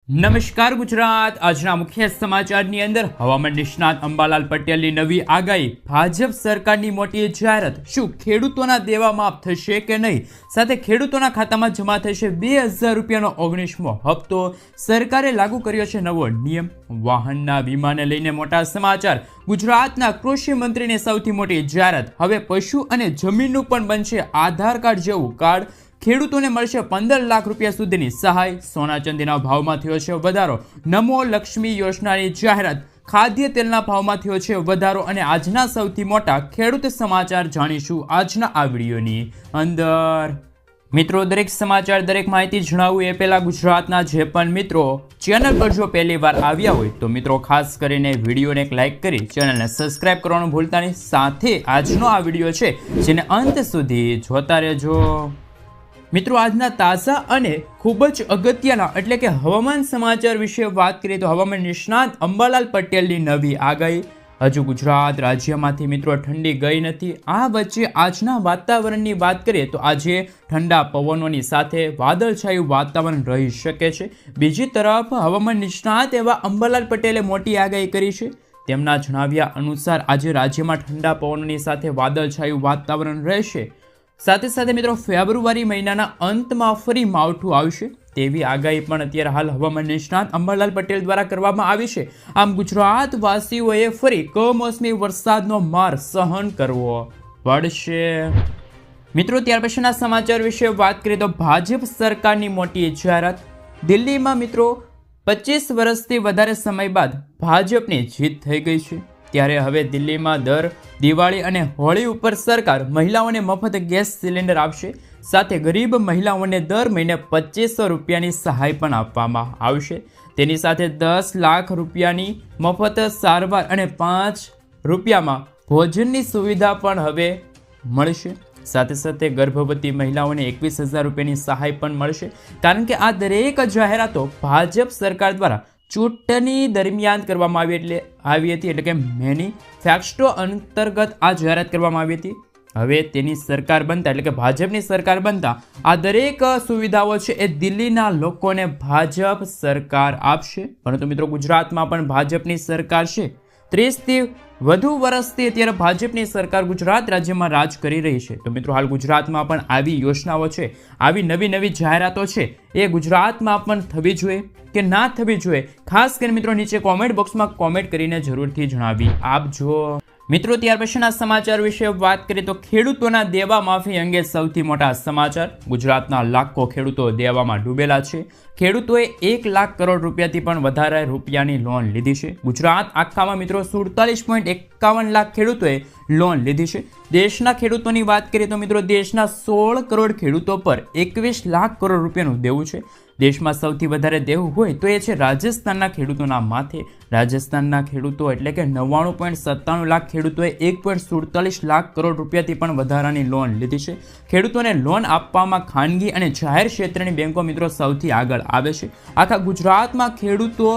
નમસ્કાર ગુજરાત। આજના મુખ્ય સમાચારની અંદર હવામાન નિષ્ણાત અંબાલાલ પટેલની નવી આગાહી, ભાજપ સરકારની મોટી જાહેરાત, શું ખેડૂતોના દેવા માફ થશે કે નહીં, સાથે ખેડૂતોના ખાતામાં જમા થશે 2000 રૂપિયાનો 19મો હપ્તો, સરકારે લાગુ કર્યો છે નવો નિયમ, વાહનના વીમાને લઈને મોટા સમાચાર, ગુજરાતના કૃષિ મંત્રીની સૌથી મોટી જાહેરાત, હવે પશુ અને જમીનનું પણ બનશે આધાર કાર્ડ જેવું કાર્ડ, ખેડૂતોને મળશે 15 લાખ રૂપિયા સુધીની સહાય, સોના ચાંદીના ભાવમાં થયો છે વધારો, નમો લક્ષ્મી યોજનાની જાહેરાત, ખાદ્ય તેલના ભાવમાં થયો છે વધારો અને આજના સૌથી મોટા ખેડૂત સમાચાર જાણીશું આજના આ વિડીયોની અંદર। મિત્રો, દરેક સમાચાર, દરેક માહિતી જણાવું એ પહેલા ગુજરાતના જે પણ મિત્રો ચેનલ પર જો પહેલી વાર આવ્યા હોય તો મિત્રો ખાસ કરીને વિડીયોને એક લાઇક કરી ચેનલને સબસ્ક્રાઇબ કરવાનું ભૂલતા નહીં, સાથે આજનો આ વિડીયો છે જેને અંત સુધી જોતા રહેજો। મિત્રો, આજના તાજા અને ખૂબ જ અગત્યના એટલે કે હવામાન સમાચાર વિશે વાત કરીએ તો હવામાન નિષ્ણાત અંબાલાલ પટેલની નવી આગાહી। હજુ ગુજરાત રાજ્યમાંથી મિત્રો ઠંડી ગઈ નથી। આ વચ્ચે આજના વાતાવરણની વાત કરીએ તો આજે ઠંડા પવનોની સાથે વાદળછાયું વાતાવરણ રહી શકે છે। બીજી તરફ હવામાન નિષ્ણાત એવા અંબાલાલ પટેલે મોટી આગાહી કરી છે। તેમના જણાવ્યા અનુસાર આજે રાજ્યમાં ઠંડા પવનોની સાથે વાદળછાયું વાતાવરણ રહેશે। સાથે સાથે મિત્રો ફેબ્રુઆરી મહિનાના અંતમાં ફરી માવઠું આવશે તેવી આગાહી પણ અત્યારે હાલ હવામાન નિષ્ણાત અંબાલાલ પટેલ દ્વારા કરવામાં આવી છે। આમ ગુજરાતવાસીઓએ ફરી કમોસમી વરસાદનો માર સહન કરવો પડશે। મિત્રો, ત્યાર પછીના સમાચાર વિશે વાત કરીએ તો ભાજપ સરકારની મોટી જાહેરાત, દિલ્હીમાં મિત્રો 25 વર્ષથી વધારે સમય બાદ ભાજપની જીત થઈ ગઈ છે। ત્યારે હવે દિલ્હીમાં દર દિવાળી અને હોળી ઉપર સરકાર મહિલાઓને મફત ગેસ સિલિન્ડર આપશે, સાથે ગરીબ મહિલાઓને દર મહિને 2500 રૂપિયાની સહાય પણ આપવામાં આવશે। તેની સાથે 10 લાખ રૂપિયાની મફત સારવાર અને 5 રૂપિયામાં ભોજનની સુવિધા પણ હવે મળશે। સાથે સાથે ગર્ભવતી મહિલાઓને 21,000 રૂપિયાની સહાય પણ મળશે, કારણ કે આ દરેક જાહેરાતો ભાજપ સરકાર દ્વારા ચૂંટણી દરમિયાન કરવામાં આવી હતી એટલે કે મેનિફેસ્ટો અંતર્ગત આ જાહેરાત કરવામાં આવી હતી। હવે તેની સરકાર બનતા એટલે કે ભાજપની સરકાર બનતા આ દરેક સુવિધાઓ છે એ દિલ્હીના લોકોને ભાજપ સરકાર આપશે। પરંતુ મિત્રો, ગુજરાતમાં પણ ભાજપની સરકાર છે। 30થી વધુ વર્ષથી અત્યારે ભાજપની સરકાર ગુજરાત રાજ્યમાં રાજ કરી રહી છે। તો મિત્રો, હાલ ગુજરાતમાં પણ આવી યોજનાઓ છે, આવી નવી નવી જાહેરાતો છે એ ગુજરાતમાં પણ થવી જોઈએ કે ના થવી જોઈએ, ખાસ કરીને મિત્રો નીચે કોમેન્ટ બોક્સમાં કોમેન્ટ કરીને જરૂરથી જણાવી આપજો। મિત્રો, ત્યાર પછીના સમાચાર વિશે વાત કરીએ તો ખેડૂતોના દેવા માફી અંગે સૌથી મોટા સમાચાર, ગુજરાતના લાખો ખેડૂતો દેવામાં ડૂબેલા છે। ખેડૂતોએ 1 લાખ કરોડ રૂપિયાથી પણ વધારે રૂપિયાની લોન લીધી છે। ગુજરાત આખામાં મિત્રો 47.51 લાખ ખેડૂતોએ લોન લીધી છે। દેશના ખેડૂતોની વાત કરીએ તો મિત્રો દેશના 16 કરોડ ખેડૂતો પર 21 લાખ કરોડ રૂપિયાનું દેવું છે। દેશમાં સૌથી વધારે દેવું હોય તો એ છે રાજસ્થાનના ખેડૂતોના માથે। રાજસ્થાનના ખેડૂતો એટલે કે 99.97 લાખ ખેડૂતોએ 1.47 લાખ કરોડ રૂપિયાથી પણ વધારાની લોન લીધી છે। ખેડૂતોને લોન આપવામાં ખાનગી અને જાહેર ક્ષેત્રની બેંકો મિત્રો સૌથી આગળ આવે છે। આખા ગુજરાતમાં ખેડૂતો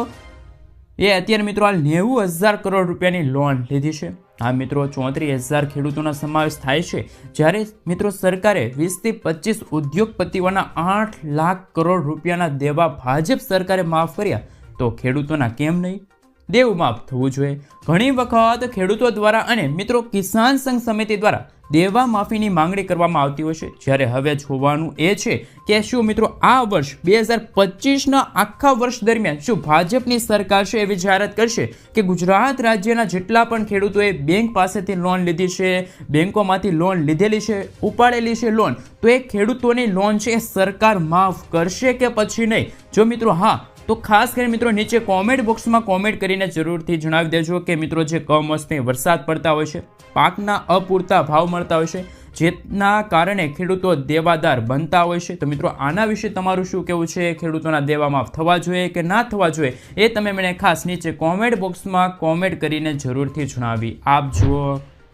એ અત્યારે મિત્રો હાલ 90,000 કરોડ રૂપિયાની લોન લીધી છે। આ મિત્રો 34,000 ખેડૂતોનો સમાવેશ થાય છે, જ્યારે મિત્રો સરકારે 20થી 25 ઉદ્યોગપતિઓના 8 લાખ કરોડ રૂપિયાના દેવા ભાજપ સરકારે માફ કર્યા, તો ખેડૂતોના કેમ નહીં દેવું માફ થવું જોઈએ। ઘણી વખત ખેડૂતો દ્વારા અને મિત્રો કિસાન સંઘ સમિતિ દ્વારા દેવા માફીની માંગણી કરવામાં આવતી હોય છે, જ્યારે હવે જોવાનું એ છે કે શું મિત્રો આ વર્ષ 2025ના આખા વર્ષ દરમિયાન શું ભાજપની સરકાર છે એવી જાહેરાત કરશે કે ગુજરાત રાજ્યના જેટલા પણ ખેડૂતોએ બેંક પાસેથી લોન લીધી છે, બેંકોમાંથી લોન લીધેલી છે, ઉપાડેલી છે લોન, તો એ ખેડૂતોની લોન છે એ સરકાર માફ કરશે કે પછી નહીં? જો મિત્રો હા તો ખાસ કરીને મિત્રો નીચે કોમેન્ટ બોક્સમાં કોમેન્ટ કરીને જરૂરથી જણાવી દેજો કે મિત્રો જે કમોસમી વરસાદ પડતા હોય છે, પાકના અપૂરતા ભાવ મળતા હોય છે, જેના કારણે ખેડૂતો દેવાદાર બનતા હોય છે, તો મિત્રો આના વિશે તમારું શું કહેવું છે? ખેડૂતોના દેવા માફ થવા જોઈએ કે ના થવા જોઈએ એ તમે મને ખાસ નીચે કોમેન્ટ બોક્સમાં કોમેન્ટ કરીને જરૂરથી જણાવી આપજો।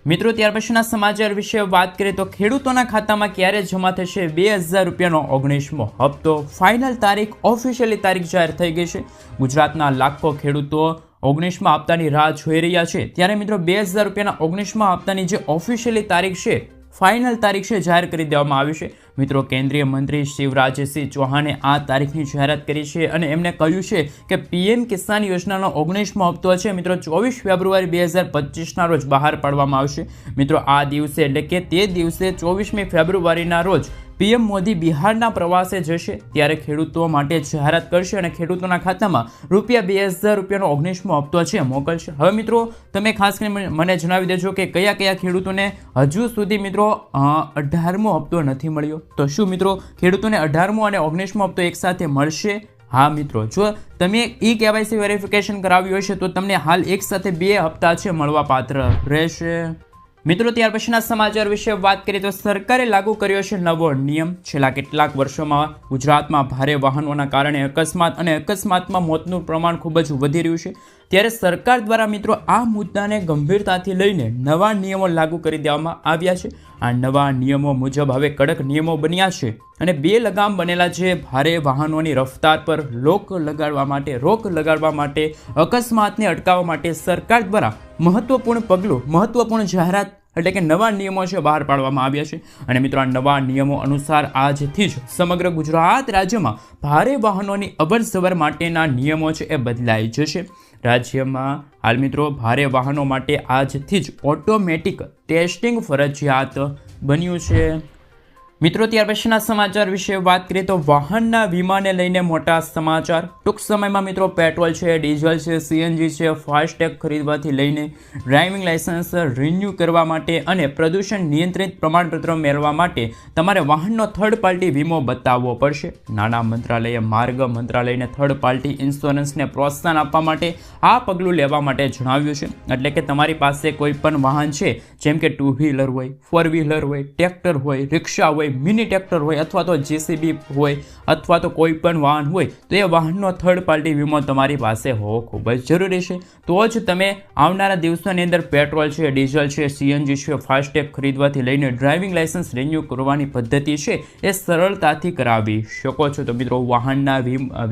મિત્રો, ત્યાર પછીના સમાચાર વિશે વાત કરીએ તો ખેડૂતોના ખાતામાં ક્યારે જમા થશે 2000 રૂપિયાનો 19મો હપ્તો? ફાઇનલ તારીખ, ઓફિશિયલી તારીખ જાહેર થઈ ગઈ છે। ગુજરાતના લાખો ખેડૂતો 19મા હપ્તાની રાહ જોઈ રહ્યા છે, ત્યારે મિત્રો 2000 રૂપિયાના 19મા હપ્તાની જે ઓફિશિયલી તારીખ છે ફાઇનલ તારીખ છે જાહેર કરી દેવામાં આવી છે. મિત્રો કેન્દ્રીય મંત્રી શિવરાજસિંહ ચૌહાણે આ તારીખની જાહેરાત કરી છે અને એમને કહ્યું છે કે પીએમ કિસાન યોજનાનો 19મો હપ્તો છે મિત્રો 24 ફેબ્રુઆરી 2025ના રોજ બહાર પાડવામાં આવશે. મિત્રો આ દિવસે એટલે કે તે દિવસે 24મી ફેબ્રુઆરીના રોજ પીએમ મોદી બિહારના પ્રવાસે જશે ત્યારે ખેડૂતો માટે જાહેરાત કરશે અને ખેડૂતોના ખાતામાં ₹2000નો 19મો હપ્તો છે મોકલશે. હવે મિત્રો તમે ખાસ કરીને મને જણાવી દેજો કે કયા કયા ખેડૂતોને હજુ સુધી મિત્રો 18મો હપ્તો નથી મળ્યો. તો શું મિત્રો ખેડૂતોને 18મો અને 19મો હપ્તો એકસાથે મળશે? હા મિત્રો, જો તમે KYC વેરિફિકેશન કરાવ્યું હશે તો તમને હાલ એકસાથે 2 હપ્તા છે મળવા પાત્ર રહેશે. મિત્રો ત્યાર પછીના સમાચાર વિશે વાત કરીએ તો સરકારે લાગુ કર્યો છે નવો નિયમ. છેલ્લા કેટલાક વર્ષોમાં ગુજરાતમાં ભારે વાહનોના કારણે અકસ્માત અને અકસ્માતમાં મોતનું પ્રમાણ ખૂબ જ વધી રહ્યું છે. ત્યારે સરકાર દ્વારા મિત્રો આ મુદ્દાને ગંભીરતાથી લઈને નવા નિયમો લાગુ કરી દેવામાં આવ્યા છે. આ નવા નિયમો મુજબ હવે કડક નિયમો બન્યા છે અને 2 લગામ બનેલા છે. ભારે વાહનોની રફતાર પર રોક લગાડવા માટે અકસ્માતને અટકાવવા માટે સરકાર દ્વારા મહત્વપૂર્ણ જાહેરાત એટલે કે નવા નિયમો છે બહાર પાડવામાં આવ્યા છે. અને મિત્રો આ નવા નિયમો અનુસાર આજથી જ સમગ્ર ગુજરાત રાજ્યમાં ભારે વાહનોની અવરજવર માટેના નિયમો છે એ બદલાઈ જશે. રાજ્યમાં હાલ મિત્રો ભારે વાહનો માટે આજથી જ ઓટોમેટિક ટેસ્ટિંગ ફરજિયાત બન્યું છે. મિત્રો ત્યાર પછીના સમાચાર વિશે વાત કરીએ તો વાહનના વીમાને લઈને મોટા સમાચાર. ટૂંક સમયમાં મિત્રો પેટ્રોલ છે, ડીઝલ છે, CNG છે, ફાસ્ટેગ ખરીદવાથી લઈને ડ્રાઇવિંગ લાયસન્સ રિન્યૂ કરવા માટે અને પ્રદૂષણ નિયંત્રિત પ્રમાણપત્ર મેળવવા માટે તમારે વાહનનો થર્ડ પાર્ટી વીમો બતાવવો પડશે. નાણાં મંત્રાલયે માર્ગ મંત્રાલયને થર્ડ પાર્ટી ઇન્સ્યોરન્સને પ્રોત્સાહન આપવા માટે આ પગલું લેવા માટે જણાવ્યું છે. એટલે કે તમારી પાસે કોઈ પણ વાહન છે જેમ કે 2 વ્હીલર હોય, 4 વ્હીલર હોય, ટ્રેક્ટર હોય, રિક્ષા હોય, મિની ટ્રેક્ટર હોય અથવા તો JCB હોય અથવા તો કોઈ પણ વાહન હોય તો એ વાહનનો થર્ડ પાર્ટી વીમો તમારી પાસે હોવો ખૂબ જ જરૂરી છે. તો જ તમે આવનારા દિવસોની અંદર પેટ્રોલ છે, ડીઝલ છે, CNG છે, ફાસ્ટેગ ખરીદવાથી લઈને ડ્રાઇવિંગ લાયસન્સ રિન્યૂ કરવાની પદ્ધતિ છે એ સરળતાથી કરાવી શકો છો. તો મિત્રો વાહનના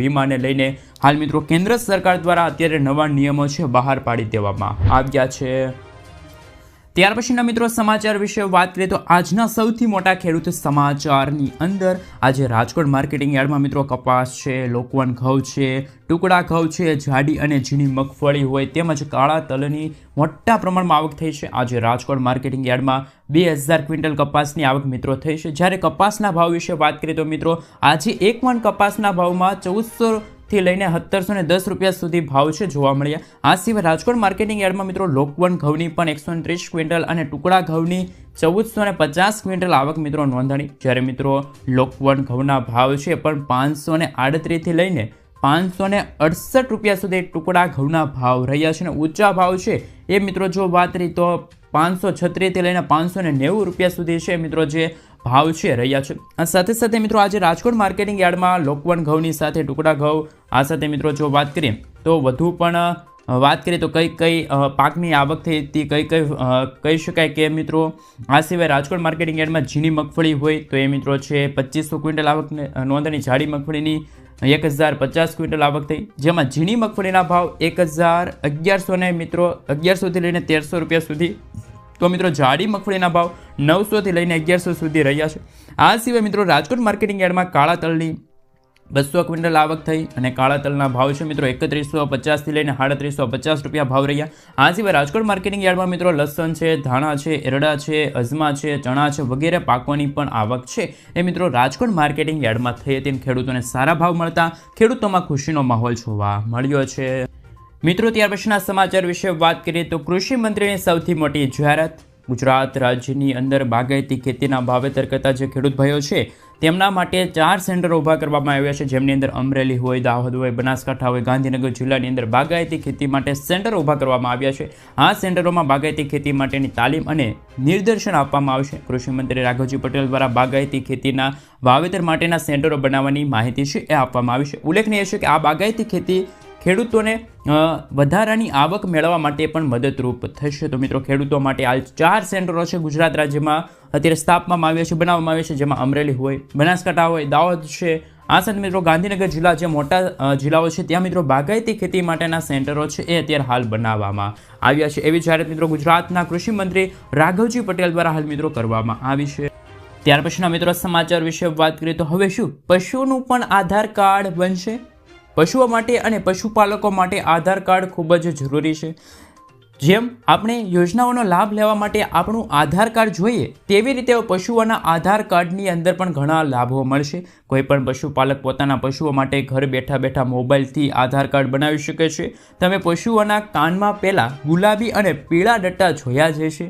વીમાને લઈને હાલ મિત્રો કેન્દ્ર સરકાર દ્વારા અત્યારે નવા નિયમો છે બહાર પાડી દેવામાં આવ્યા છે. ત્યાર પછીના મિત્રો સમાચાર વિશે વાત કરીએ તો આજના સૌથી મોટા ખેડૂત સમાચારની અંદર આજે રાજકોટ માર્કેટિંગ યાર્ડમાં મિત્રો કપાસ છે, લોકવન ઘઉં છે, ટુકડા ઘઉં છે, જાડી અને ઝીણી મગફળી હોય તેમજ કાળા તલની મોટા પ્રમાણમાં આવક થઈ છે. આજે રાજકોટ માર્કેટિંગ યાર્ડમાં 2000 ક્વિન્ટલ કપાસની આવક મિત્રો થઈ છે. જ્યારે કપાસના ભાવ વિશે વાત કરીએ તો મિત્રો આજે 1 મણ કપાસના ભાવમાં 1400 થી લઈને 1710 રૂપિયા સુધી ભાવ છે જોવા મળ્યા. આ સિવાય રાજકોટ માર્કેટિંગ યાર્ડમાં મિત્રો લોકવન ઘઉંની પણ 130 ક્વિન્ટલ અને ટુકડા ઘઉંની 1450 ક્વિન્ટલ આવક મિત્રો નોંધાણી. જ્યારે મિત્રો લોકવન ઘઉંના ભાવ છે પણ 538 થી લઈને 568 રૂપિયા સુધી ટુકડા ઘઉંના ભાવ રહ્યા છે. અને ઊંચા ભાવ છે એ મિત્રો જો વાત કરી તો 536 થી લઈને 590 રૂપિયા સુધી છે મિત્રો જે ભાવ છે રહ્યા છે. આ સાથે સાથે મિત્રો આજે રાજકોટ માર્કેટિંગ યાર્ડમાં લોકવન ઘઉંની સાથે ટુકડા ઘઉં આ સાથે મિત્રો જો વાત કરીએ તો વધુ પણ વાત કરીએ તો કઈ પાકની આવક થઈ હતી કહી શકાય કે મિત્રો આ સિવાય રાજકોટ માર્કેટિંગ યાર્ડમાં ઝીણી મગફળી હોય તો એ મિત્રો છે 2500 ક્વિન્ટલ આવક નોંધાણી. જાડી મગફળીની 1050 ક્વિન્ટલ આવક થઈ જેમાં ઝીણી મગફળીના ભાવ 1100 ને મિત્રો 1100 થી લઈને 1300 રૂપિયા સુધી. તો મિત્રો જાડી મગફળીના ભાવ 900 થી લઈને 1100 સુધી રહ્યા છે. આ સિવાય મિત્રો રાજકોટ માર્કેટિંગ યાર્ડમાં કાળા તલની 200 ક્વિન્ટલ આવક થઈ અને કાળા તલના ભાવ છે મિત્રો 3150 થી લઈને 3750 રૂપિયા ભાવ રહ્યા. આ સિવાય રાજકોટ માર્કેટિંગ યાર્ડમાં મિત્રો લસણ છે, ધાણા છે, એરડા છે, અજમા છે, ચણા છે વગેરે પાકોની પણ આવક છે એ મિત્રો રાજકોટ માર્કેટિંગ યાર્ડમાં થઈ હતી. ખેડૂતોને સારા ભાવ મળતા ખેડૂતોમાં ખુશીનો માહોલ જોવા મળ્યો છે. મિત્રો ત્યાર પછીના સમાચાર વિશે વાત કરીએ તો કૃષિ મંત્રીની સૌથી મોટી જાહેરાત. ગુજરાત રાજ્યની અંદર બાગાયતી ખેતીના વાવેતર કરતા જે ખેડૂત ભાઈઓ છે તેમના માટે 4 સેન્ટરો ઊભા કરવામાં આવ્યા છે જેમની અંદર અમરેલી હોય, દાહોદ હોય, બનાસકાંઠા હોય, ગાંધીનગર જિલ્લાની અંદર બાગાયતી ખેતી માટે સેન્ટરો ઊભા કરવામાં આવ્યા છે. આ સેન્ટરોમાં બાગાયતી ખેતી માટેની તાલીમ અને નિર્દેશન આપવામાં આવશે. કૃષિ મંત્રી રાઘવજી પટેલ દ્વારા બાગાયતી ખેતીના વાવેતર માટેના સેન્ટરો બનાવવાની માહિતી છે એ આપવામાં આવી છે. ઉલ્લેખનીય છે કે આ બાગાયતી ખેતી ખેડૂતોને વધારાની આવક મેળવવા માટે પણ મદદરૂપ થશે. તો મિત્રો ખેડૂતો માટે હાલ 4 સેન્ટરો છે ગુજરાત રાજ્યમાં અત્યારે સ્થાપવામાં આવ્યા છે, બનાવવામાં આવ્યા છે જેમાં અમરેલી હોય, બનાસકાંઠા હોય, દાહોદ છે આ સાથે મિત્રો ગાંધીનગર જિલ્લા જે મોટા જિલ્લાઓ છે ત્યાં મિત્રો બાગાયતી ખેતી માટેના સેન્ટરો છે એ અત્યારે હાલ બનાવવામાં આવ્યા છે. એવી જાહેરાત મિત્રો ગુજરાતના કૃષિ મંત્રી રાઘવજી પટેલ દ્વારા હાલ મિત્રો કરવામાં આવી છે. ત્યાર પછીના મિત્રો સમાચાર વિશે વાત કરીએ તો હવે શું પશુઓનું પણ આધાર કાર્ડ બનશે? પશુઓ માટે અને પશુપાલકો માટે આધાર કાર્ડ ખૂબ જ જરૂરી છે. જેમ આપણે યોજનાઓનો લાભ લેવા માટે આપણું આધાર કાર્ડ જોઈએ તેવી રીતે પશુઓના આધાર કાર્ડની અંદર પણ ઘણા લાભો મળશે. કોઈ પણ પશુપાલક પોતાના પશુઓ માટે ઘર બેઠા બેઠા મોબાઈલથી આધાર કાર્ડ બનાવી શકે છે. તમે પશુઓના કાનમાં પહેલાં ગુલાબી અને પીળા ડટ્ટા જોયા જ હશે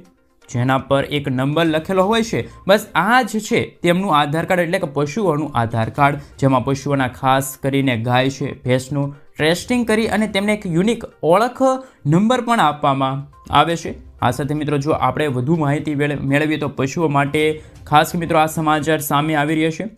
જેના પર એક નંબર લખેલો હોય છે. બસ આ જ છે તેમનું આધાર કાર્ડ એટલે કે પશુઓનું આધાર કાર્ડ, જેમાં પશુઓના ખાસ કરીને ગાય છે ભેંસનું ટેસ્ટિંગ કરી અને તેમને એક યુનિક ઓળખ નંબર પણ આપવામાં આવે છે. આ સાથે મિત્રો જો આપણે વધુ માહિતી મેળવીએ તો પશુઓ માટે ખાસ મિત્રો આ સમાચાર સામે આવી રહ્યા છે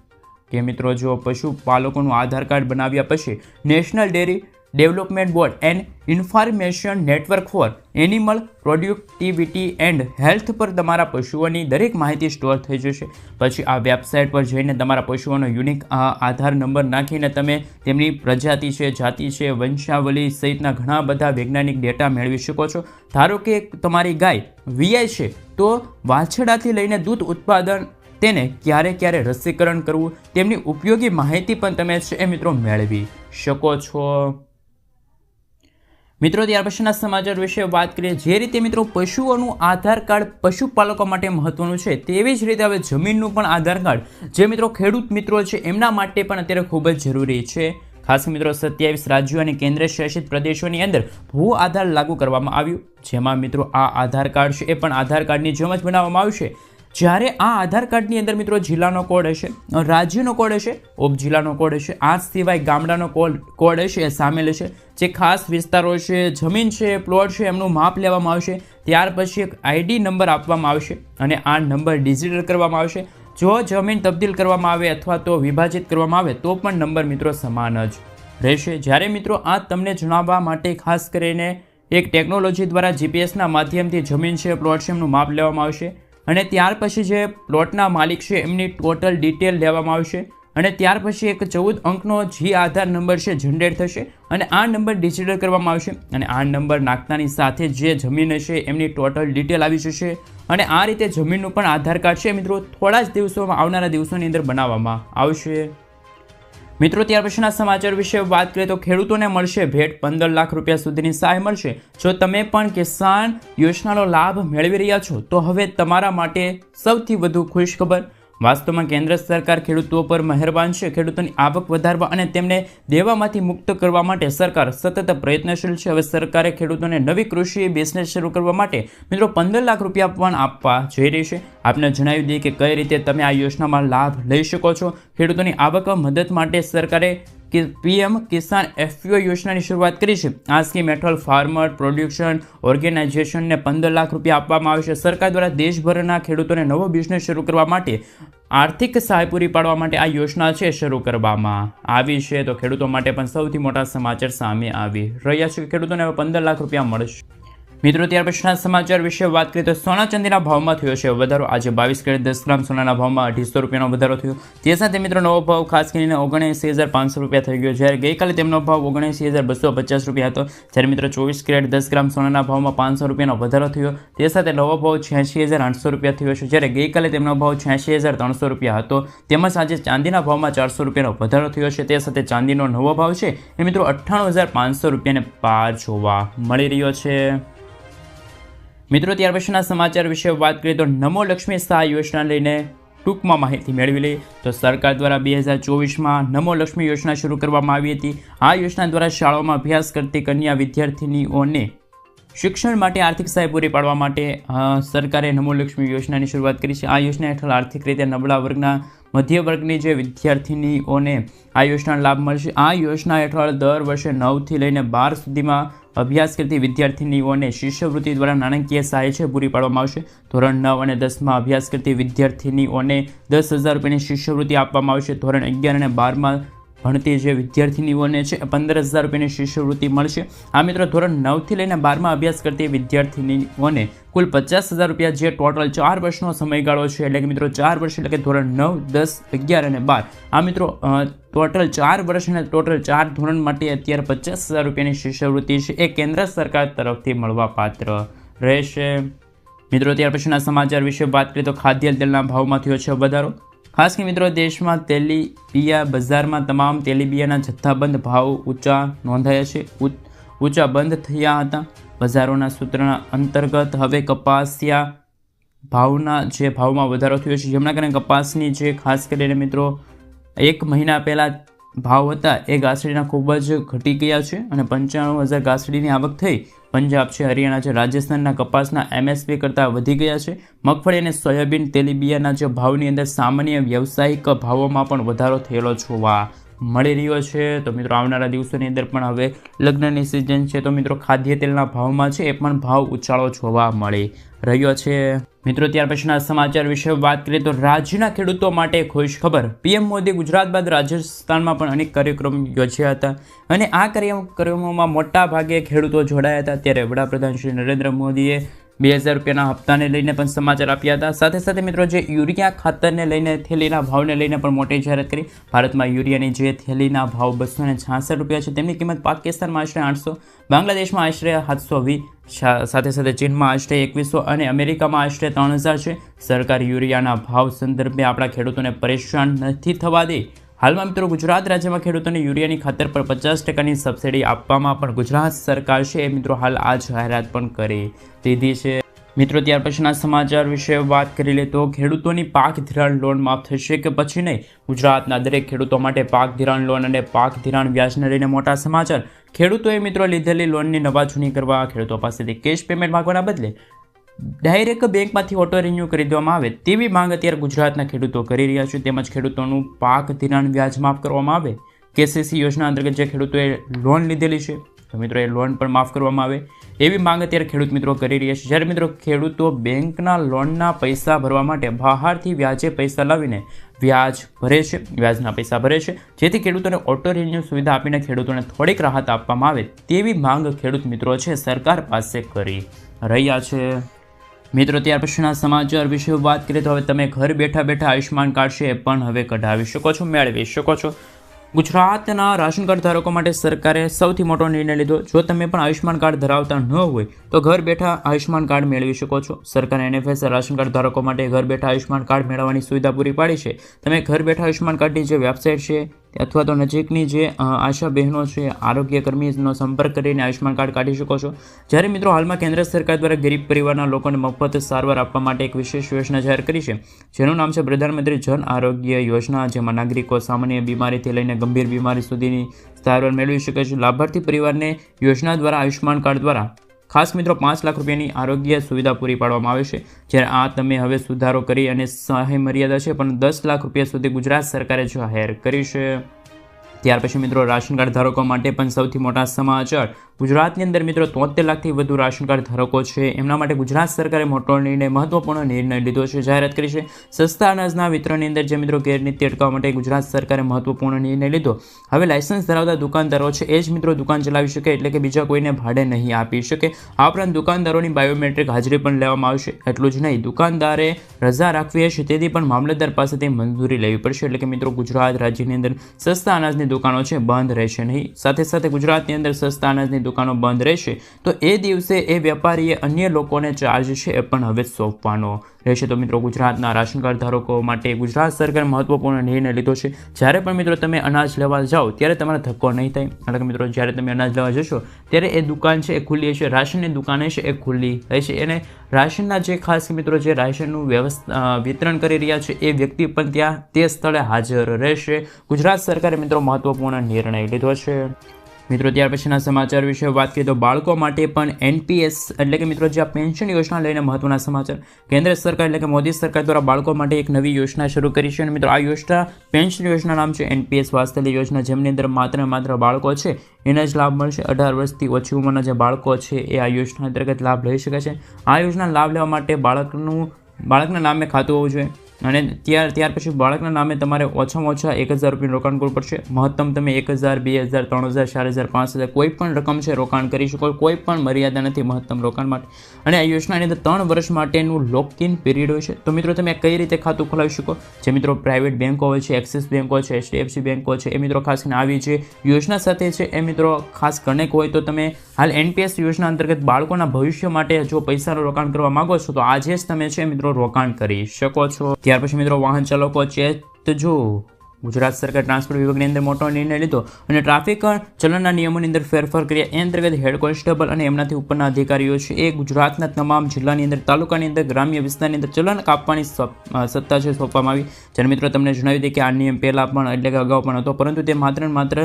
કે મિત્રો જો પશુપાલકોનું આધાર કાર્ડ બનાવ્યા પછી national dairy development board and information network four animal productivity and health પર તમારા પશુઓની દરેક માહિતી સ્ટોર થઈ જશે. પછી આ વેબસાઇટ પર જઈને તમારા પશુઓનો યુનિક આધાર નંબર નાખીને તમે તેમની પ્રજાતિ છે, જાતિ છે, વંશાવલી સહિતના ઘણા બધા વૈજ્ઞાનિક ડેટા મેળવી શકો છો. ધારો કે તમારી ગાય વીઆઈ છે તો વાછડાથી લઈને દૂધ ઉત્પાદન, તેને ક્યારે ક્યારે રસીકરણ કરવું, તેમની ઉપયોગી માહિતી પણ તમે છે મિત્રો મેળવી શકો છો. મિત્રો ત્યાર પછીના સમાચાર વિશે વાત કરીએ. જે રીતે મિત્રો પશુઓનું આધાર કાર્ડ પશુપાલકો માટે મહત્વનું છે તેવી જ રીતે હવે જમીનનું પણ આધાર કાર્ડ જે મિત્રો ખેડૂત મિત્રો છે એમના માટે પણ અત્યારે ખૂબ જ જરૂરી છે. ખાસ મિત્રો 27 રાજ્યો અને કેન્દ્ર શાસિત પ્રદેશોની અંદર ભૂ આધાર લાગુ કરવામાં આવ્યું, જેમાં મિત્રો આ આધાર કાર્ડ છે એ પણ આધાર કાર્ડની જેમ જ બનાવવામાં આવશે. જ્યારે આ આધાર કાર્ડની અંદર મિત્રો જિલ્લાનો કોડ હશે, રાજ્યનો કોડ હશે, ઉપજિલ્લાનો કોડ હશે, આ સિવાય ગામડાનો કોડ હશે એ સામેલ હશે. જે ખાસ વિસ્તારો છે, જમીન છે, પ્લોટ છે એમનું માપ લેવામાં આવશે. ત્યાર પછી એક આઈડી નંબર આપવામાં આવશે અને આ નંબર ડિજિટલ કરવામાં આવશે. જો જમીન તબદીલ કરવામાં આવે અથવા તો વિભાજિત કરવામાં આવે તો પણ નંબર મિત્રો સમાન જ રહેશે. જ્યારે મિત્રો આ તમને જણાવવા માટે ખાસ કરીને એક ટેકનોલોજી દ્વારા જીપીએસના માધ્યમથી જમીન છે, પ્લોટ છે એમનું માપ લેવામાં આવશે અને ત્યાર પછી જે પ્લોટના માલિક છે એમની ટોટલ ડિટેલ લેવામાં આવશે અને ત્યાર પછી એક 14 અંકનો જી આધાર નંબર છે જનરેટ થશે અને આ નંબર ડિજિટલ કરવામાં આવશે અને આ નંબર નાખતાની સાથે જે જમીન હશે એમની ટોટલ ડિટેલ આવી જશે અને આ રીતે જમીનનું પણ આધાર કાર્ડ છે મિત્રો થોડા જ દિવસોમાં, આવનારા દિવસોની અંદર બનાવવામાં આવશે. મિત્રો ત્યાર પછીના સમાચાર વિશે વાત કરીએ તો ખેડૂતોને મળશે ભેટ 15 લાખ રૂપિયા સુધીની સહાય મળશે. જો તમે પણ કિસાન યોજનાનો લાભ મેળવી રહ્યા છો તો હવે તમારા માટે સૌથી વધુ ખુશ ખબર. વાસ્તવમાં કેન્દ્ર સરકાર ખેડૂતો પર મહેરબાન છે. ખેડૂતોની આવક વધારવા અને તેમને દેવામાંથી મુક્ત કરવા માટે સરકાર સતત પ્રયત્નશીલ છે. હવે સરકારે ખેડૂતોને નવી કૃષિ બિઝનેસ શરૂ કરવા માટે મિત્રો 15 લાખ રૂપિયા પણ આપવા જઈ રહી છે. આપને જણાવી દઈએ કે કઈ રીતે તમે આ યોજનામાં લાભ લઈ શકો છો. ખેડૂતોની આવક મદદ માટે સરકારે પીએમ કિસાન એફપીઓ યોજનાની શરૂઆત કરી છે. આ સ્કીમ હેઠળ ફાર્મર પ્રોડ્યુસન ઓર્ગેનાઇઝેશનને 15 લાખ રૂપિયા આપવામાં આવે છે. સરકાર દ્વારા દેશભરના ખેડૂતોને નવો બિઝનેસ શરૂ કરવા માટે આર્થિક સહાય પૂરી પાડવા માટે આ યોજના છે શરૂ કરવામાં આવી છે. તો ખેડૂતો માટે પણ સૌથી મોટા સમાચાર સામે આવી રહ્યા છે કે ખેડૂતોને હવે 15 લાખ રૂપિયા મળશે. મિત્રો ત્યાર પછીના સમાચાર વિશે વાત કરીએ તો સોના ચાંદીના ભાવમાં થયો છે વધારો. આજે 22 કેરેટ 10 ગ્રામ સોનાના ભાવમાં 250 રૂપિયાનો વધારો થયો. તે સાથે મિત્રો નવો ભાવ ખાસ કરીને 79,500 રૂપિયા થઈ ગયો, જ્યારે ગઈકાલે તેમનો ભાવ 79,250 રૂપિયા હતો. જ્યારે મિત્રો 24 કેરેટ 10 ગ્રામ સોનાના ભાવમાં 500 રૂપિયાનો વધારો થયો. તે સાથે નવો ભાવ 86,800 રૂપિયા થયો છે, જ્યારે ગઈકાલે તેમનો ભાવ 86,300 રૂપિયા હતો. તેમજ આજે ચાંદીના ભાવમાં 400 રૂપિયાનો વધારો થયો છે. તે સાથે ચાંદીનો નવો ભાવ છે એ મિત્રો 98,500 રૂપિયાને પાર જોવા મળી રહ્યો છે. મિત્રો ત્યાર પછીના સમાચાર વિશે વાત કરીએ તો નમો લક્ષ્મી સહાય યોજના લઈને ટૂંકમાં માહિતી મેળવી લઈએ તો સરકાર દ્વારા 2024માં નમો લક્ષ્મી યોજના શરૂ કરવામાં આવી હતી. આ યોજના દ્વારા શાળાઓમાં અભ્યાસ કરતી કન્યા વિદ્યાર્થીનીઓને શિક્ષણ માટે આર્થિક સહાય પૂરી પાડવા માટે સરકારે નમો લક્ષ્મી યોજનાની શરૂઆત કરી છે. આ યોજના હેઠળ આર્થિક રીતે નબળા વર્ગના મધ્ય વર્ગની જે વિદ્યાર્થીનીઓને આ યોજનાનો લાભ મળશે. આ યોજના હેઠળ દર વર્ષે 9થી લઈને 12 સુધીમાં અભ્યાસ કરતી વિદ્યાર્થીનીઓને શિષ્યવૃત્તિ દ્વારા નાણાકીય સહાય છે પૂરી પાડવામાં આવશે. ધોરણ 9 અને 10માં અભ્યાસ કરતી વિદ્યાર્થીનીઓને 10,000 રૂપિયાની શિષ્યવૃત્તિ આપવામાં આવશે. ધોરણ 11 અને 12માં ભણતી જે વિદ્યાર્થીનીઓને છે 15,000 રૂપિયાની શિષ્યવૃત્તિ મળશે. આ મિત્રો ધોરણ 9થી લઈને 12માં અભ્યાસ કરતી વિદ્યાર્થીનીઓને કુલ 50,000 રૂપિયા, જે ટોટલ 4 વર્ષનો સમયગાળો છે. એટલે કે મિત્રો 4 વર્ષ એટલે કે ધોરણ 9, 10, 11 અને 12. આ મિત્રો ટોટલ 4 વર્ષ અને ટોટલ 4 ધોરણ માટે અત્યારે 50,000 રૂપિયાની શિષ્યવૃત્તિ છે એ કેન્દ્ર સરકાર તરફથી મળવાપાત્ર રહેશે. મિત્રો ત્યાર પછીના સમાચાર વિશે વાત કરીએ તો ખાદ્ય તેલના ભાવમાં થયો છે વધારો. ખાસ કે મિત્રો દેશમાં તેલીબિયા બજારમાં તમામ તેલીબિયાના જથ્થાબંધ ભાવ ઊંચા નોંધાયા છે, ઊંચા બંધ થયા હતા. બજારોના સૂત્રના અંતર્ગત હવે કપાસિયા ભાવના જે ભાવમાં વધારો થયો છે, જેમના કારણે કપાસની જે ખાસ કરીને મિત્રો 1 મહિના પહેલાં ભાવ હતા એ ગાસડીના ખૂબ જ ઘટી ગયા છે અને 95,000 ગાસડીની આવક થઈ. પંજાબ છે, હરિયાણા છે, રાજસ્થાનના કપાસના MSP કરતાં વધી ગયા છે. મગફળી અને સોયાબીન તેલીબિયાના જે ભાવની અંદર સામાન્ય વ્યવસાયિક ભાવોમાં પણ વધારો થયેલો જોવા મળી રહ્યો છે. તો મિત્રો આવનારા દિવસોની અંદર પણ હવે લગ્નની સિઝન છે, તો મિત્રો ખાદ્ય તેલના ભાવમાં છે એ પણ ભાવ ઉછાળો જોવા મળી રહ્યો છે. મિત્રો ત્યાર પછીના સમાચાર વિશે વાત કરીએ તો રાજ્યના ખેડૂતો માટે ખુશ ખબર. PM મોદી ગુજરાત બાદ રાજસ્થાનમાં પણ અનેક કાર્યક્રમો યોજ્યા હતા અને આ કાર્યક્રમોમાં મોટા ભાગે ખેડૂતો જોડાયા હતા. ત્યારે વડાપ્રધાન શ્રી નરેન્દ્ર મોદીએ 2,000 રૂપિયાના હપ્તાને લઈને પણ સમાચાર આપ્યા હતા. સાથે સાથે મિત્રો જે યુરિયા ખાતરને લઈને થેલીના ભાવને લઈને પણ મોટી જાહેરાત કરી. ભારતમાં યુરિયાની જે થેલીના ભાવ 266 રૂપિયા છે, તેમની કિંમત પાકિસ્તાનમાં આશરે 800, બાંગ્લાદેશમાં આશરે 720, સાથે સાથે ચીનમાં આશરે 2100 અને અમેરિકામાં આશરે 3,000 છે. સરકાર યુરિયાના ભાવ સંદર્ભે આપણા ખેડૂતોને પરેશાન નથી થવા દે. હાલમાં મિત્રો ગુજરાત રાજ્યમાં ખેડૂતોને યુરિયાની ખાતર પર 50%ની સબસિડી આપવામાં પણ ગુજરાત સરકાર છે એ મિત્રો હાલ આ જાહેરાત પણ કરી દીધી છે. મિત્રો ત્યાર પછીના સમાચાર વિશે વાત કરી લે તો ખેડૂતોની પાક ધિરાણ લોન માફ થશે કે પછી નહીં? ગુજરાતના દરેક ખેડૂતો માટે પાક ધિરાણ લોન અને પાક ધિરાણ વ્યાજને લઈને મોટા સમાચાર. ખેડૂતોએ મિત્રો લીધેલી લોનની નવાજૂની કરવા ખેડૂતો પાસેથી કેશ પેમેન્ટ માંગવાના બદલે ડાયરેક્ટ બેંકમાંથી ઓટો રિન્યૂ કરી દેવામાં આવે તેવી માંગ અત્યારે ગુજરાતના ખેડૂતો કરી રહ્યા છે. તેમજ ખેડૂતોનું પાક ધિરાણ વ્યાજ માફ કરવામાં આવે. KCC યોજના અંતર્ગત જે ખેડૂતોએ લોન લીધેલી છે તો મિત્રો એ લોન પણ માફ કરવામાં આવે એવી માંગ અત્યારે ખેડૂત મિત્રો કરી રહ્યા છે. જ્યારે મિત્રો ખેડૂતો બેંકના લોનના પૈસા ભરવા માટે બહારથી વ્યાજે પૈસા લાવીને વ્યાજના પૈસા ભરે છે, જેથી ખેડૂતોને ઓટો રિન્યૂ સુવિધા આપીને ખેડૂતોને થોડીક રાહત આપવામાં આવે તેવી માંગ ખેડૂત મિત્રો છે સરકાર પાસે કરી રહ્યા છે. મિત્રો ત્યાર પછીના સમાચાર વિશે વાત કરીએ તો હવે તમે ઘર બેઠા બેઠા આયુષ્યમાન કાર્ડ છે એ પણ હવે કઢાવી શકો છો, મેળવી શકો છો. ગુજરાતના રાશન કાર્ડ ધારકો માટે સરકારે સૌથી મોટો નિર્ણય લીધો. જો તમે પણ આયુષ્યમાન કાર્ડ ધરાવતા ન હોય તો ઘર બેઠા આયુષ્યમાન કાર્ડ મેળવી શકો છો. સરકારે NFS રાશન કાર્ડ ધારકો માટે ઘર બેઠા આયુષ્યમાન કાર્ડ મેળવવાની સુવિધા પૂરી પાડી છે. તમે ઘર બેઠા આયુષ્યમાન કાર્ડની જે વેબસાઇટ છે અથવા તો નજીકની જે આશા બહેનો છે, આરોગ્ય કર્મીનો સંપર્ક કરીને આયુષ્યમાન કાર્ડ કાઢી શકો છો. જ્યારે મિત્રો હાલમાં કેન્દ્ર સરકાર દ્વારા ગરીબ પરિવારના લોકોને મફત સારવાર આપવા માટે એક વિશેષ યોજના જાહેર કરી છે, જેનું નામ છે પ્રધાનમંત્રી જન આરોગ્ય યોજના, જેમાં નાગરિકો સામાન્ય બીમારીથી લઈને ગંભીર બીમારી સુધીની સારવાર મેળવી શકે છે. લાભાર્થી પરિવારને યોજના દ્વારા આયુષ્યમાન કાર્ડ દ્વારા ખાસ મિત્રો 5 લાખ રૂપિયાની આરોગ્ય સુવિધા પૂરી પાડવામાં આવે છે. જ્યારે આ તમે હવે સુધારો કરી અને સહાય મર્યાદા છે પણ 10 લાખ રૂપિયા સુધી ગુજરાત સરકારે જાહેર કરી છે. ત્યાર પછી મિત્રો રાશન કાર્ડ ધારકો માટે પણ સૌથી મોટા સમાચાર. ગુજરાતની અંદર મિત્રો 73 લાખથી વધુ રાશન કાર્ડ ધારકો છે, એમના માટે ગુજરાત સરકારે મહત્વપૂર્ણ નિર્ણય લીધો છે, જાહેરાત કરી છે. સસ્તા અનાજના વિતરણની અંદર જે મિત્રો ગેરરીતિ અટકાવવા માટે ગુજરાત સરકારે મહત્વપૂર્ણ નિર્ણય લીધો. હવે લાયસન્સ ધરાવતા દુકાનદારો છે એ જ મિત્રો દુકાન ચલાવી શકે, એટલે કે બીજા કોઈને ભાડે નહીં આપી શકે. આ ઉપરાંત દુકાનદારોની બાયોમેટ્રિક હાજરી પણ લેવામાં આવશે. એટલું જ નહીં, દુકાનદારે રજા રાખવી હશે તેથી પણ મામલતદાર પાસેથી મંજૂરી લેવી પડશે. એટલે કે મિત્રો ગુજરાત રાજ્યની અંદર સસ્તા અનાજની દુકાનો છે બંધ રહેશે નહીં. સાથે સાથે ગુજરાતની અંદર સસ્તા અનાજની દુકાનો બંધ રહેશે તો એ દિવસે એ વેપારીએ અન્ય લોકોને ચાર્જ છે એ પણ હવે સોંપવાનો રહેશે. તો મિત્રો ગુજરાતના રાશન કાર્ડ ધારકો માટે ગુજરાત સરકારે મહત્વપૂર્ણ નિર્ણય લીધો છે. જ્યારે પણ મિત્રો તમે અનાજ લેવા જાઓ ત્યારે તમારે ધક્કો નહીં થાય. એટલે કે મિત્રો જ્યારે તમે અનાજ લેવા જશો ત્યારે એ દુકાન છે એ ખુલ્લી હશે, રાશનની દુકાન છે એ ખુલ્લી રહેશે અને રાશનના જે ખાસ મિત્રો જે રાશનનું વિતરણ કરી રહ્યા છે એ વ્યક્તિ પણ ત્યાં તે સ્થળે હાજર રહેશે. ગુજરાત સરકારે મિત્રો મહત્વપૂર્ણ નિર્ણય લીધો છે. મિત્રો ત્યાર પછીના સમાચાર વિશે વાત કરીએ તો બાળકો માટે પણ NPS એટલે કે મિત્રો જે આ પેન્શન યોજના લઈને મહત્વના સમાચાર. કેન્દ્ર સરકાર એટલે કે મોદી સરકાર દ્વારા બાળકો માટે એક નવી યોજના શરૂ કરી છે અને મિત્રો આ યોજના પેન્શન યોજના નામ છે NPS વાત્સલ્ય યોજના, જેમની અંદર માત્ર બાળકો છે એને જ લાભ મળશે. 18 વર્ષથી ઓછી ઉંમરના જે બાળકો છે એ આ યોજના અંતર્ગત લાભ લઈ શકે છે. આ યોજના લાભ લેવા માટે બાળકના નામે ખાતું હોવું જોઈએ. અને ત્યાર પછી બાળકના નામે તમારે ઓછામાં ઓછા 1,000 રૂપિયાનું રોકાણ કરવું પડશે. મહત્તમ તમે 1,000, 2,000, 3,000, 4,000, 5,000 કોઈ પણ રકમ છે રોકાણ કરી શકો. કોઈ પણ મર્યાદા નથી મહત્તમ રોકાણ માટે. અને આ યોજનાની અંદર 3 વર્ષ માટેનું લોક ઇન પીરિયડ હોય છે. તો મિત્રો તમે કઈ રીતે ખાતું ખોલાવી શકો? જે મિત્રો પ્રાઇવેટ બેંકો હોય છે, એક્સિસ બેંક હોય છે, HDFC બેંક હોય છે, એ મિત્રો ખાસ કરીને આવી જે યોજના સાથે છે એ મિત્રો ખાસ કનેક્ટ હોય તો તમે હાલ NPS યોજના અંતર્ગત બાળકોના ભવિષ્ય માટે જો પૈસાનું રોકાણ કરવા માંગો છો તો આજે જ તમે છે મિત્રો રોકાણ કરી શકો છો. ત્યાર પછી મિત્રો વાહન ચાલકો છે તો જો ગુજરાત સરકાર ટ્રાન્સપોર્ટ વિભાગની અંદર મોટો નિર્ણય લીધો અને ટ્રાફિક ચલણના નિયમોની અંદર ફેરફાર કર્યા. એ અંતર્ગત હેડ કોન્સ્ટેબલ અને એમનાથી ઉપરના અધિકારીઓ છે એ ગુજરાતના તમામ જિલ્લાની અંદર, તાલુકાની અંદર, ગ્રામ્ય વિસ્તારની અંદર ચલણ કાપવાની સત્તા છે સોંપવામાં આવી. જ્યારે મિત્રો તમને જણાવી દઈએ કે આ નિયમ પહેલાં પણ એટલે કે અગાઉ પણ હતો, પરંતુ તે માત્ર ને માત્ર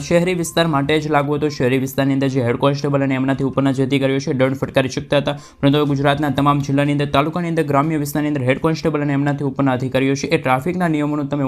શહેરી વિસ્તાર માટે જ લાગુ હતો. શહેરી વિસ્તારની અંદર જે હેડ કોન્સ્ટેબલ અને એમનાથી ઉપરના જે અધિકારીઓ છે દંડ ફટકારી શકતા હતા, પરંતુ હવે ગુજરાતના તમામ જિલ્લાની અંદર, તાલુકાની અંદર, ગ્રામ્ય વિસ્તારની અંદર હેડ કોન્સ્ટેબલ અને એમનાથી ઉપરના અધિકારીઓ છે એ ટ્રાફિકના નિયમોનું તમે